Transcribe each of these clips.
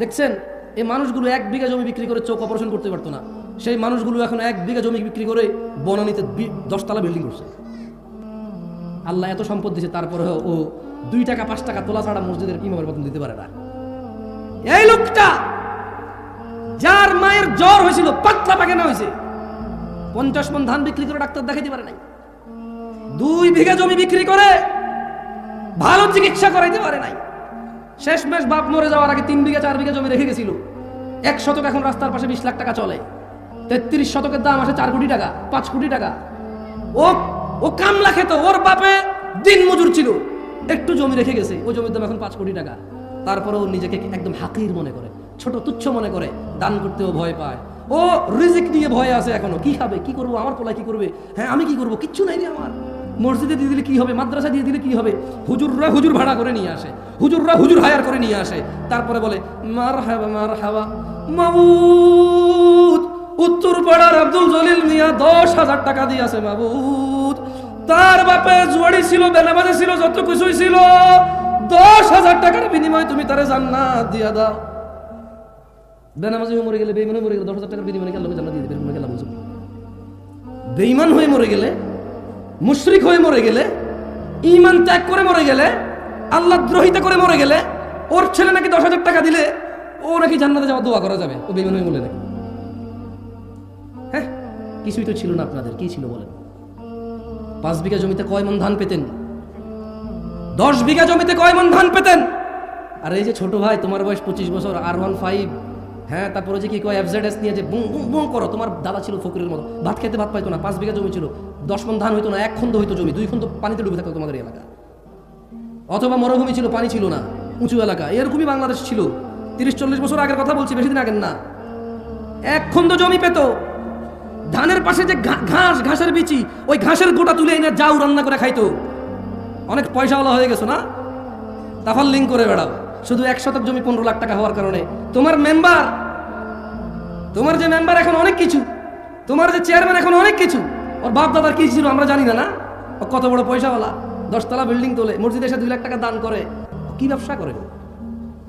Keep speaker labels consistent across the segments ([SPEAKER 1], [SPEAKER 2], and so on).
[SPEAKER 1] দেখছেন এই মানুষগুলো 1 বিঘা জমি বিক্রি করে চোখ অপারেশন করতে পারতো না, সেই মানুষগুলো এখন 1 বিঘা জমি বিক্রি করে বনানীতে 10 তলা বিল্ডিং করছে। আল্লাহ এত সম্পদ দিয়েছে, তারপরে ও 2 টাকা 5 টাকা তোলা ছাড়া মসজিদের ইমামের বেতন দিতে পারে না। এই লোকটা যার মায়ের জ্বর হয়েছিল, পাতলা পায়খানা হয়েছে, 50 মণ ধান বিক্রি করে ডাক্তার দেখাইতে পারে নাই। 2 বিঘা জমি বিক্রি করে ভালো চিকিৎসা করাইতে পারে নাই। শেষমেশ বাপ মরে যাওয়ার আগে 3 বিঘা 4 বিঘা জমি রেখে গেছিল। 1 শতক এখন রাস্তার পাশে 20 লাখ টাকা চলে। 33 শতকের দাম আসে 4 কোটি টাকা, 5 কোটি টাকা। ও কামলা খেত, ওর বাপে দিন মজুর ছিল, একটু জমি রেখে গেছে, ওই জমির দাম এখন 5 কোটি টাকা। তারপরে ও নিজেকে একদম হাকির মনে করে, ছোট তুচ্ছ মনে করে, দান করতেও ভয় পায়। ও রিজিক নিয়ে ভয় আছে এখনো, কি খাবে, কি করবো, আমার পোলা কি করবে, হ্যাঁ আমি কি করবো, কিচ্ছু নাই রে আমার। মসজিদে দিয়ে দিলে কি হবে, মাদ্রাসা দিয়ে দিলে কি হবে, হুজুররা হুজুর ভাড়া করে নিয়ে আসে, হুজুররা হুজুর হায়ার করে নিয়ে আসে, তারপরে বলে মারহাবা মারহাবা মাবুদ। উত্তর পাড়ার আব্দুল জলিল মিয়া 10,000 টাকা দিয়ে আসে মাবুদ। তার বাপে জুয়াড়ি ছিল, বেনামাজি ছিল, যত কিছুই ছিল, 10,000 টাকার বিনিময়ে তুমি তারে জান্নাত দিয়া দাও। বেনামাজি হয়ে মরে গেলে, বেঈমান হয়ে মরে গেলে 10,000 টাকার বিনিময়ে আল্লাহ জান্নাত দিয়ে দেবে। আল্লাহ বুঝুন, বেঈমান হয়ে মরে গেলে, মুশরিক হয়ে মরে গেলে, ঈমান ত্যাগ করে মরে গেলে, আল্লাহ দ্রোহিতা করে মরে গেলে, ওর ছেলে নাকি 10,000 টাকা দিলে ও নাকি জান্নাতে যাওয়ার দোয়া করা যাবে। ও বেঈমান হয়ে মরে নাকি? হ্যাঁ, কিছুই তো ছিল না আপনাদের, কি ছিল বলেন? 5 বিঘা জমিতে কয় মণ ধান পেতেন? 10 বিঘা জমিতে কয় মণ ধান পেতেন? আর এই যে ছোট ভাই, তোমার বয়স 25 বছর, R15, হ্যাঁ, তারপরে যে কি কয় FZS নিয়ে যে বুম বুম বুম করো। তোমার দাদা ছিল ফকিরের মতো, ভাত খেতে ভাত পাইতো না, 5 বিঘা জমি ছিল, 10 মণ ধান হইতো না, 1 খন্ড হইতো জমি, 2 খন্ড পানিতে ডুবে থাকতো তোমাদের এলাকা। অথবা মরুভূমি ছিল, পানি ছিল না, উঁচু এলাকা, এরকমই বাংলাদেশ ছিল। 30-40 বছর আগের কথা বলছি, বেশি দিন আগের না। 1 খন্ড জমি পেত, ধানের পাশে যে ঘাসের বিচি, ওই ঘাসের গোটা তুলে এনে যাও রান্না করে খাইতো। অনেক পয়সাওয়ালা হয়ে গেছো না, তাহলে লিঙ্ক করে বেড়াও। শুধু 1 শতক জমি 15 লাখ টাকা হওয়ার কারণে তোমার যে মেম্বার এখন অনেক কিছু, তোমার যে চেয়ারম্যান এখন অনেক কিছু। ওর বাপ দাদার কি ছিল আমরা জানি না। ও কত বড় পয়সাওয়ালা, 10 তলা বিল্ডিং তোলে, মসজিদে এসে 2 লাখ টাকা দান করে। কি ব্যবসা করে?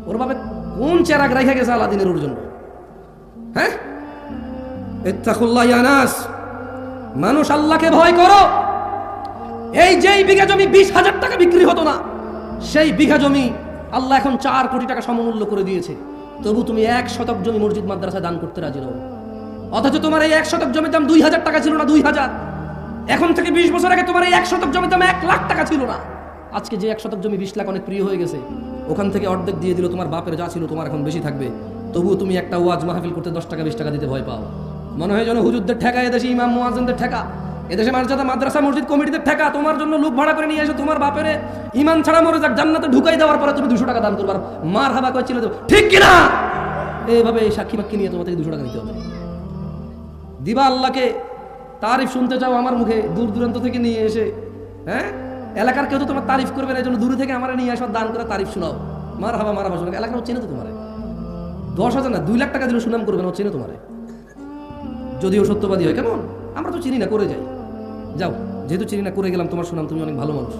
[SPEAKER 1] ওর বাপে কোন চেরাগ রেখে গেছে আলাদিনের ওর জন্য? হ্যাঁ, ইত্তাকুল্লাহ ইয়া নাস, মানুষ আল্লাহকে ভয় করো। এই যেই বিঘা জমি 20,000 টাকা বিক্রি হতো না, সেই বিঘা জমি আল্লাহ এখন 4 কোটি টাকা সমমূল্য করে দিয়েছে। তবু তুমি 1 শতক জমি মসজিদ মাদ্রাসায় দান করতে রাজি নও। অথচ তোমার এই 1 শতক জমির দাম 2,000 টাকা ছিল না, 2,000। এখন থেকে 20 বছর আগে তোমার এই 1 শতক জমির দাম 1 লাখ টাকা ছিল না। আজকে যে 1 শতক জমি 20 লাখ অনেক প্রিয় হয়ে গেছে, ওখান থেকে অর্ধেক দিয়ে দিল। তোমার বাপের যা ছিল তোমার এখন বেশি থাকবে। তবুও তুমি একটা ওয়াজ মাহফিল করতে 10 টাকা 20 টাকা দিতে ভয় পাও। মনে হয় যেন হুজুরদের ঠেকা, এদেশে ইমাম মুয়াজ্জিনদের ঠেকা, এদেশে মাদ্রাসা মসজিদ কমিটিদের ঠেকা। তোমার জন্য লোক ভাড়া করে নিয়ে এসে তোমার বাপের ইমান ছাড়া মরে যাক, জান্নাতে ঢুকাই দেওয়ার পরে তুমি 200 টাকা দান করবার মার হাবা কইছিল, ঠিক কিনা? এইভাবে এই সাক্ষী বাক্যি নিয়ে তোমার থেকে 200 টাকা দিতে হবে। দিবা আল্লাহকে তারিফ শুনতে চাও আমার মুখে, দূর দূরান্ত থেকে নিয়ে এসে, হ্যাঁ, এলাকার কেউ তো তোমার তারিফ করবে না, এই জন্য দূরে থেকে আমার নিয়ে আসো, দান করে তারিফ শোনাও, মার হাবা শোনাও। এলাকার চেনে তো তোমার 10,000 না 2 লাখ টাকা দিলে সুনাম করবে না, চেনে তোমার, যদিও সত্যবাদী হয়। কেমন? আমরা তো চিনি না, করে যাই। যাও, যেহেতু চিনি না করে গেলাম, তোমার সুনাম, তুমি অনেক ভালো মানুষ,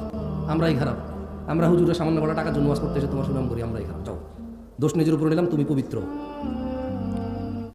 [SPEAKER 1] আমরাই খারাপ। আমরা হুজুরের সামান্য বড় টাকার জন্য ওয়াজ করতে এসে তোমার সুনাম করি, আমরাই খারাপ। যাও, দোষ নিজের উপর নিলাম, তুমি পবিত্র।